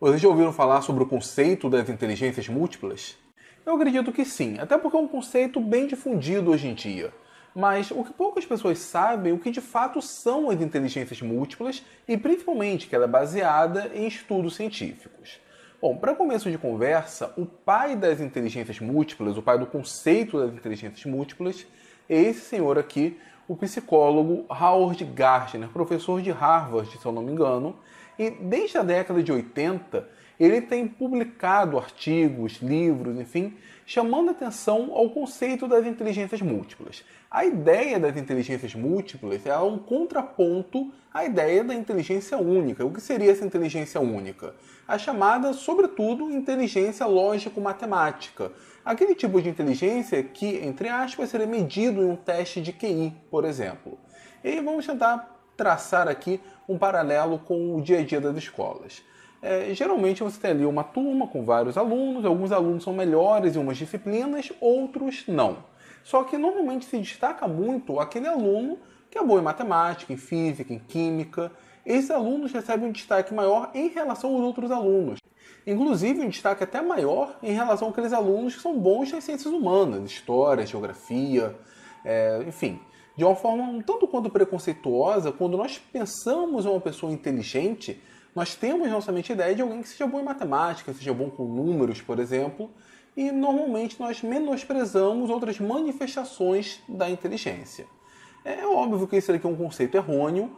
Vocês já ouviram falar sobre o conceito das inteligências múltiplas? Eu acredito que sim, até porque é um conceito bem difundido hoje em dia. Mas o que poucas pessoas sabem é o que de fato são as inteligências múltiplas e principalmente que ela é baseada em estudos científicos. Bom, para começo de conversa, o pai das inteligências múltiplas, o pai do conceito das inteligências múltiplas, é esse senhor aqui, o psicólogo Howard Gardner, professor de Harvard, se eu não me engano, e desde a década de 80 ele tem publicado artigos, livros, enfim, chamando atenção ao conceito das inteligências múltiplas. A ideia das inteligências múltiplas é um contraponto à ideia da inteligência única. O que seria essa inteligência única? A chamada, sobretudo, inteligência lógico-matemática. Aquele tipo de inteligência que, entre aspas, seria medido em um teste de QI, por exemplo. E vamos tentar traçar aqui um paralelo com o dia a dia das escolas. Geralmente você tem ali uma turma com vários alunos, alguns alunos são melhores em umas disciplinas, outros não. Só que normalmente se destaca muito aquele aluno que é bom em matemática, em física, em química. Esses alunos recebem um destaque maior em relação aos outros alunos. Inclusive um destaque até maior em relação àqueles alunos que são bons nas ciências humanas, história, geografia, enfim. De uma forma um tanto quanto preconceituosa, quando nós pensamos em uma pessoa inteligente, nós temos na nossa mente a ideia de alguém que seja bom em matemática, seja bom com números, por exemplo, e normalmente nós menosprezamos outras manifestações da inteligência. É óbvio que esse aqui é um conceito errôneo,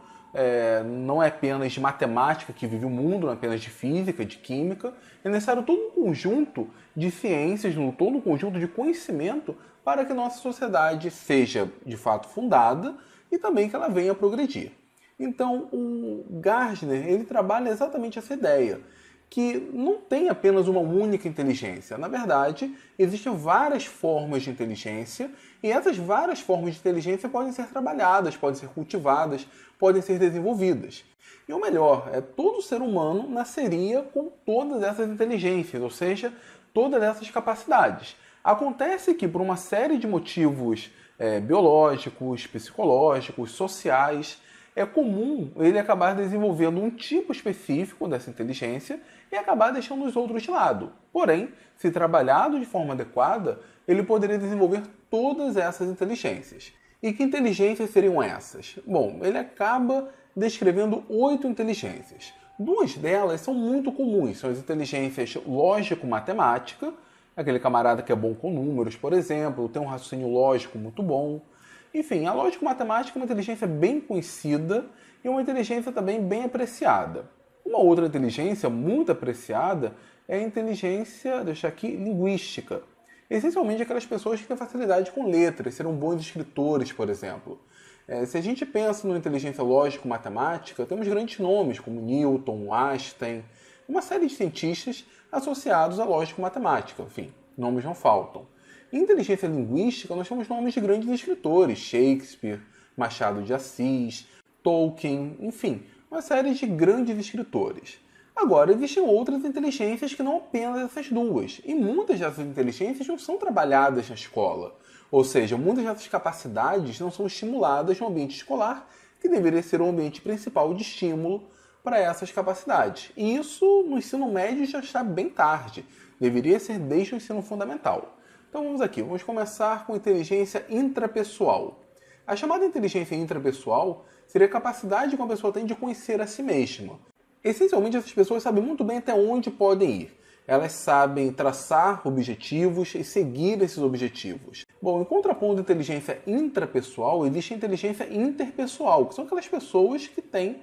não é apenas de matemática que vive o mundo, não é apenas de física, de química. É necessário todo um conjunto de ciências, todo um conjunto de conhecimento para que nossa sociedade seja de fato fundada e também que ela venha a progredir. Então, o Gardner ele trabalha exatamente essa ideia, que não tem apenas uma única inteligência. Na verdade, existem várias formas de inteligência e essas várias formas de inteligência podem ser trabalhadas, podem ser cultivadas, podem ser desenvolvidas. E o melhor, todo ser humano nasceria com todas essas inteligências, ou seja, todas essas capacidades. Acontece que por uma série de motivos biológicos, psicológicos, sociais, é comum ele acabar desenvolvendo um tipo específico dessa inteligência e acabar deixando os outros de lado. Porém, se trabalhado de forma adequada, ele poderia desenvolver todas essas inteligências. E que inteligências seriam essas? Bom, ele acaba descrevendo 8 inteligências. 2 delas são muito comuns, são as inteligências lógico-matemática, aquele camarada que é bom com números, por exemplo, tem um raciocínio lógico muito bom. Enfim, a lógico-matemática é uma inteligência bem conhecida e uma inteligência também bem apreciada. Uma outra inteligência muito apreciada é a inteligência, deixa aqui, linguística. Essencialmente aquelas pessoas que têm facilidade com letras, serão bons escritores, por exemplo. Se a gente pensa na inteligência lógico-matemática, temos grandes nomes como Newton, Einstein, uma série de cientistas associados à lógico-matemática. Enfim, nomes não faltam. Em inteligência linguística, nós temos nomes de grandes escritores, Shakespeare, Machado de Assis, Tolkien, enfim, uma série de grandes escritores. Agora, existem outras inteligências que não apenas essas duas, e muitas dessas inteligências não são trabalhadas na escola. Ou seja, muitas dessas capacidades não são estimuladas no ambiente escolar, que deveria ser o ambiente principal de estímulo para essas capacidades. E isso no ensino médio já está bem tarde, deveria ser desde o ensino fundamental. Então vamos aqui, vamos começar com inteligência intrapessoal. A chamada inteligência intrapessoal seria a capacidade que uma pessoa tem de conhecer a si mesma. Essencialmente, essas pessoas sabem muito bem até onde podem ir. Elas sabem traçar objetivos e seguir esses objetivos. Bom, em contraponto à inteligência intrapessoal, existe a inteligência interpessoal, que são aquelas pessoas que têm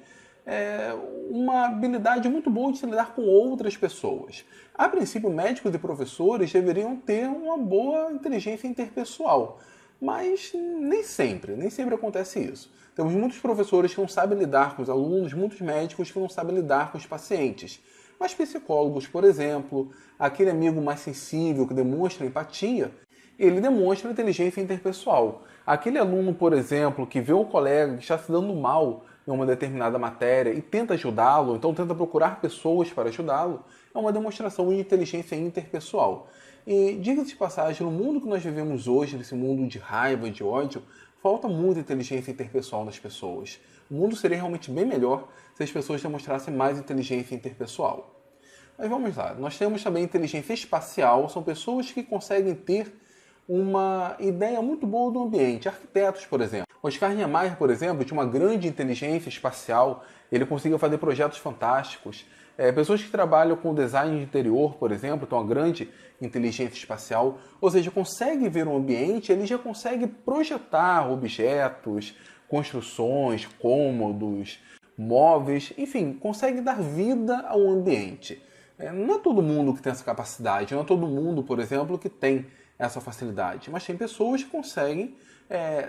uma habilidade muito boa de se lidar com outras pessoas. A princípio, médicos e professores deveriam ter uma boa inteligência interpessoal, mas nem sempre acontece isso. Temos muitos professores que não sabem lidar com os alunos, muitos médicos que não sabem lidar com os pacientes. Mas psicólogos, por exemplo, aquele amigo mais sensível que demonstra empatia, ele demonstra inteligência interpessoal. Aquele aluno, por exemplo, que vê o colega que está se dando mal em uma determinada matéria e tenta ajudá-lo, então tenta procurar pessoas para ajudá-lo, é uma demonstração de inteligência interpessoal. E, diga-se de passagem, no mundo que nós vivemos hoje, nesse mundo de raiva, de ódio, falta muita inteligência interpessoal nas pessoas. O mundo seria realmente bem melhor se as pessoas demonstrassem mais inteligência interpessoal. Mas vamos lá, nós temos também inteligência espacial, são pessoas que conseguem ter uma ideia muito boa do ambiente. Arquitetos, por exemplo. Oscar Niemeyer, por exemplo, tinha uma grande inteligência espacial, ele conseguia fazer projetos fantásticos. Pessoas que trabalham com design de interior, por exemplo, têm uma grande inteligência espacial, ou seja, consegue ver um ambiente, ele já consegue projetar objetos, construções, cômodos, móveis, enfim, consegue dar vida ao ambiente. Não é todo mundo que tem essa capacidade, não é todo mundo, por exemplo, que tem essa facilidade, mas tem pessoas que conseguem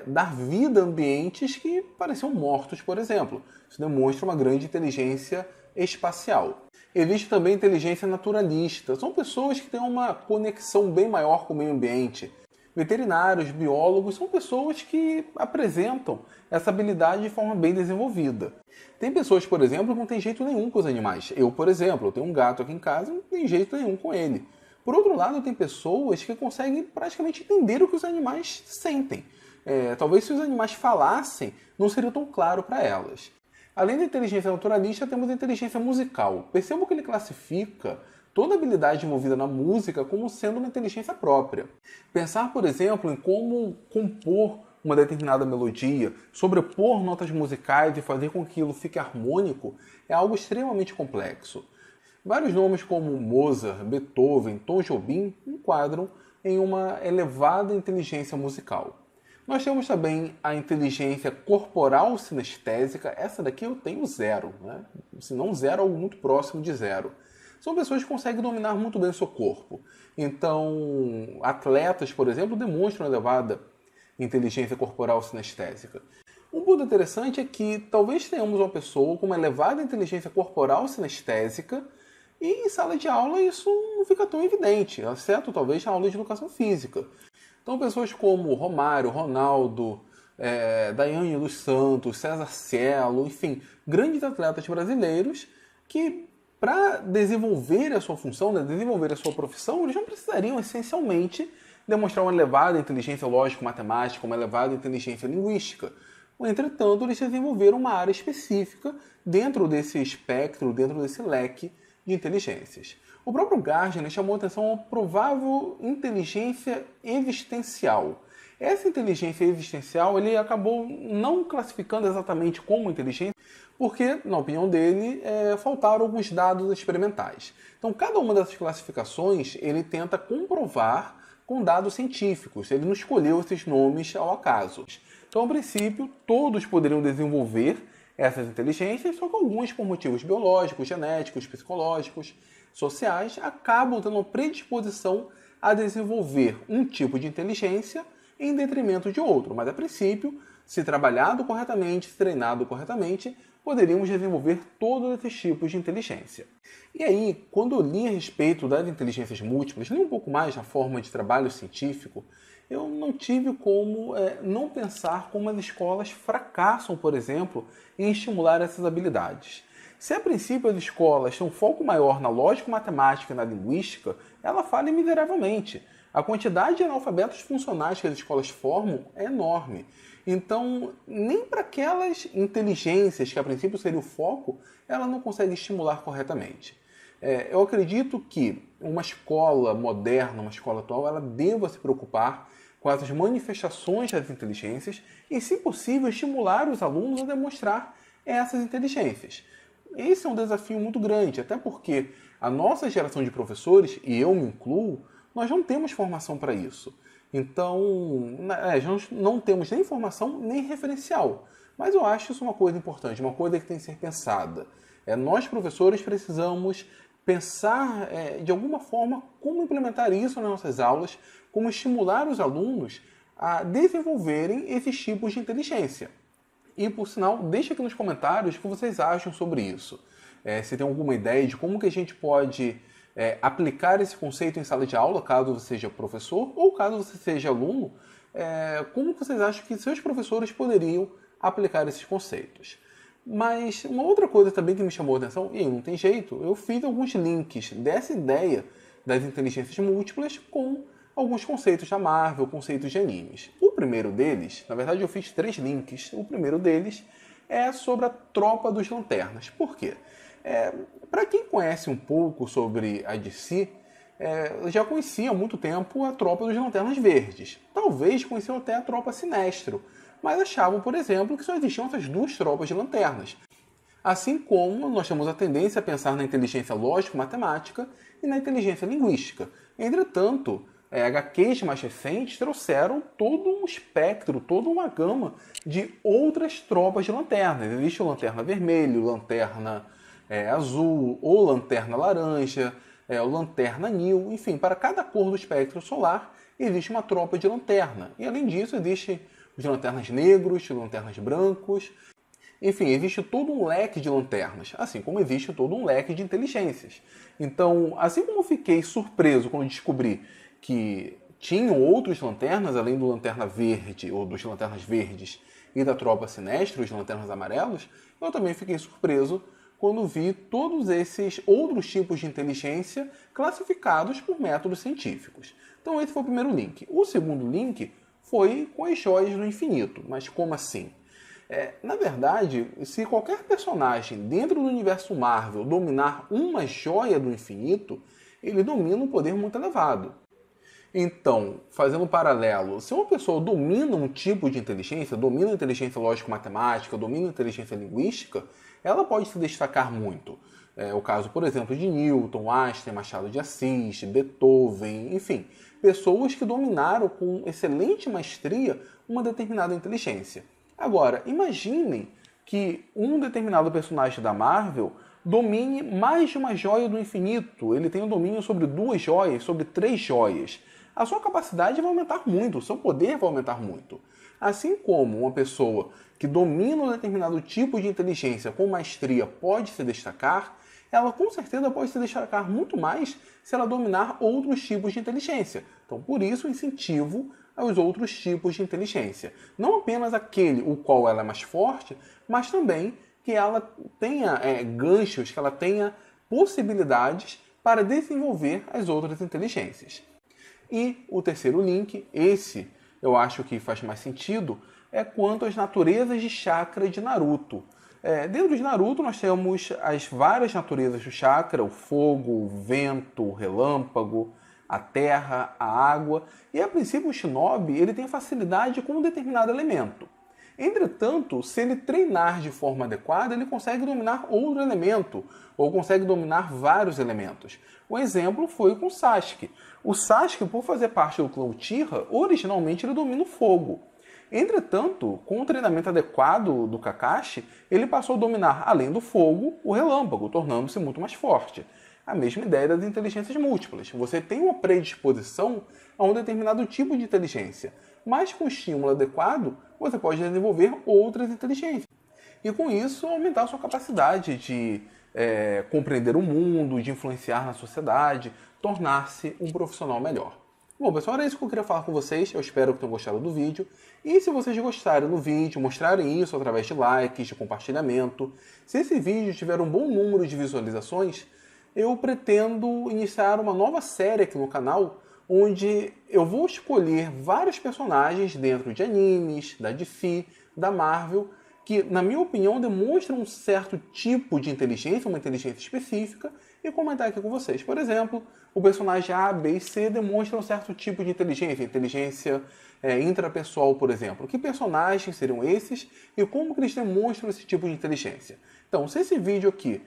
dar vida a ambientes que pareciam mortos, por exemplo. Isso demonstra uma grande inteligência espacial. Existe também inteligência naturalista. São pessoas que têm uma conexão bem maior com o meio ambiente. Veterinários, biólogos, são pessoas que apresentam essa habilidade de forma bem desenvolvida. Tem pessoas, por exemplo, que não têm jeito nenhum com os animais. Eu, por exemplo, eu tenho um gato aqui em casa e não tem jeito nenhum com ele. Por outro lado, tem pessoas que conseguem praticamente entender o que os animais sentem. Talvez se os animais falassem, não seria tão claro para elas. Além da inteligência naturalista, temos a inteligência musical. Perceba que ele classifica toda habilidade envolvida na música como sendo uma inteligência própria. Pensar, por exemplo, em como compor uma determinada melodia, sobrepor notas musicais e fazer com que aquilo fique harmônico é algo extremamente complexo. Vários nomes como Mozart, Beethoven, Tom Jobim enquadram em uma elevada inteligência musical. Nós temos também a inteligência corporal sinestésica. Essa daqui eu tenho zero, né? Se não zero, algo muito próximo de zero. São pessoas que conseguem dominar muito bem o seu corpo. Então, atletas, por exemplo, demonstram elevada inteligência corporal sinestésica. Um ponto interessante é que talvez tenhamos uma pessoa com uma elevada inteligência corporal sinestésica e em sala de aula isso não fica tão evidente, exceto talvez na aula de educação física. Então pessoas como Romário, Ronaldo, Daiane dos Santos, César Cielo, enfim, grandes atletas brasileiros que para desenvolver a sua função, desenvolver a sua profissão, eles não precisariam essencialmente demonstrar uma elevada inteligência lógico-matemática, uma elevada inteligência linguística. Entretanto, eles desenvolveram uma área específica dentro desse espectro, dentro desse leque de inteligências. O próprio Gardner chamou a atenção à provável inteligência existencial. Essa inteligência existencial ele acabou não classificando exatamente como inteligência, porque, na opinião dele, faltaram alguns dados experimentais. Então, cada uma dessas classificações ele tenta comprovar com dados científicos. Ele não escolheu esses nomes ao acaso. Então, a princípio, todos poderiam desenvolver essas inteligências, só que alguns, por motivos biológicos, genéticos, psicológicos, sociais, acabam tendo uma predisposição a desenvolver um tipo de inteligência em detrimento de outro. Mas, a princípio, se trabalhado corretamente, se treinado corretamente, poderíamos desenvolver todos esses tipos de inteligência. E aí, quando eu li a respeito das inteligências múltiplas, li um pouco mais na forma de trabalho científico, eu não tive como não pensar como as escolas fracassam, por exemplo, em estimular essas habilidades. Se a princípio as escolas têm um foco maior na lógico-matemática e na linguística, ela falha miseravelmente. A quantidade de analfabetos funcionais que as escolas formam é enorme. Então, nem para aquelas inteligências que a princípio seria o foco, ela não consegue estimular corretamente. Eu acredito que uma escola moderna, uma escola atual, ela deva se preocupar com essas manifestações das inteligências e, se possível, estimular os alunos a demonstrar essas inteligências. Esse é um desafio muito grande, até porque a nossa geração de professores, e eu me incluo, nós não temos formação para isso. Então, nós não temos nem formação nem referencial. Mas eu acho isso uma coisa importante, uma coisa que tem que ser pensada. Nós, professores, precisamos pensar de alguma forma como implementar isso nas nossas aulas, como estimular os alunos a desenvolverem esses tipos de inteligência. E, por sinal, deixe aqui nos comentários o que vocês acham sobre isso. Se tem alguma ideia de como que a gente pode aplicar esse conceito em sala de aula, caso você seja professor ou caso você seja aluno, como vocês acham que seus professores poderiam aplicar esses conceitos. Mas uma outra coisa também que me chamou a atenção, e aí não tem jeito, eu fiz alguns links dessa ideia das inteligências múltiplas com alguns conceitos da Marvel, conceitos de animes. O primeiro deles, na verdade eu fiz 3 links, o primeiro deles é sobre a Tropa dos Lanternas. Por quê? Para quem conhece um pouco sobre a DC, já conhecia há muito tempo a Tropa dos Lanternas Verdes. Talvez conheciam até a Tropa Sinestro, mas achavam, por exemplo, que só existiam essas duas tropas de lanternas. Assim como nós temos a tendência a pensar na inteligência lógico-matemática e na inteligência linguística. Entretanto, HQs mais recentes trouxeram todo um espectro, toda uma gama de outras tropas de lanternas. Existe o Lanterna Vermelho, Lanterna Azul, ou Lanterna Laranja, o Lanterna Nil, enfim, para cada cor do espectro solar existe uma tropa de lanterna. E além disso, existem os lanternas negros, os lanternas brancos, enfim, existe todo um leque de lanternas, assim como existe todo um leque de inteligências. Então, assim como eu fiquei surpreso quando descobri que tinham outros lanternas, além do Lanterna Verde, ou dos Lanternas Verdes, e da Tropa Sinestro, os Lanternas Amarelos, eu também fiquei surpreso quando vi todos esses outros tipos de inteligência classificados por métodos científicos. Então esse foi o primeiro link. O segundo link foi com as joias do infinito. Mas como assim? Na verdade, se qualquer personagem dentro do universo Marvel dominar uma joia do infinito, ele domina um poder muito elevado. Então, fazendo um paralelo, se uma pessoa domina um tipo de inteligência, domina a inteligência lógico-matemática, domina a inteligência linguística, ela pode se destacar muito. O caso, por exemplo, de Newton, Einstein, Machado de Assis, Beethoven, enfim, pessoas que dominaram com excelente maestria uma determinada inteligência. Agora, imaginem que um determinado personagem da Marvel domine mais de uma joia do infinito. Ele tem um domínio sobre 2 joias, sobre 3 joias. A sua capacidade vai aumentar muito, o seu poder vai aumentar muito. Assim como uma pessoa que domina um determinado tipo de inteligência com maestria pode se destacar, ela com certeza pode se destacar muito mais se ela dominar outros tipos de inteligência. Então, por isso, o incentivo aos outros tipos de inteligência. Não apenas aquele o qual ela é mais forte, mas também que ela tenha ganchos, que ela tenha possibilidades para desenvolver as outras inteligências. E o terceiro link, esse eu acho que faz mais sentido, é quanto às naturezas de chakra de Naruto. Dentro de Naruto nós temos as várias naturezas do chakra, o fogo, o vento, o relâmpago, a terra, a água, e a princípio o Shinobi ele tem facilidade com um determinado elemento. Entretanto, se ele treinar de forma adequada, ele consegue dominar outro elemento, ou consegue dominar vários elementos. O exemplo foi com o Sasuke. O Sasuke, por fazer parte do clã Uchiha, originalmente ele domina o fogo. Entretanto, com o treinamento adequado do Kakashi, ele passou a dominar, além do fogo, o relâmpago, tornando-se muito mais forte. A mesma ideia das inteligências múltiplas. Você tem uma predisposição a um determinado tipo de inteligência, mas com o estímulo adequado, você pode desenvolver outras inteligências. E com isso, aumentar a sua capacidade de compreender o mundo, de influenciar na sociedade, tornar-se um profissional melhor. Bom, pessoal, era isso que eu queria falar com vocês. Eu espero que tenham gostado do vídeo. E se vocês gostaram do vídeo, mostrarem isso através de likes, de compartilhamento. Se esse vídeo tiver um bom número de visualizações, eu pretendo iniciar uma nova série aqui no canal, onde eu vou escolher vários personagens dentro de animes, da DC, da Marvel, que, na minha opinião, demonstram um certo tipo de inteligência, uma inteligência específica, e comentar aqui com vocês. Por exemplo, o personagem A, B e C demonstram um certo tipo de inteligência intrapessoal, por exemplo. Que personagens seriam esses e como que eles demonstram esse tipo de inteligência? Então, se esse vídeo aqui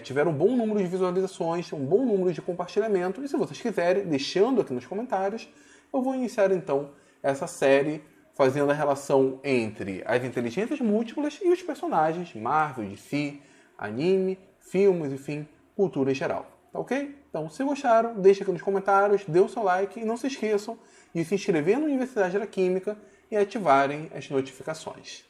tiver um bom número de visualizações, um bom número de compartilhamento, e se vocês quiserem, deixando aqui nos comentários, eu vou iniciar então essa série fazendo a relação entre as inteligências múltiplas e os personagens Marvel, DC, anime, filmes, enfim, cultura em geral. Tá ok? Então, se gostaram, deixa aqui nos comentários, dê o seu like e não se esqueçam de se inscrever na Universidade da Química e ativarem as notificações.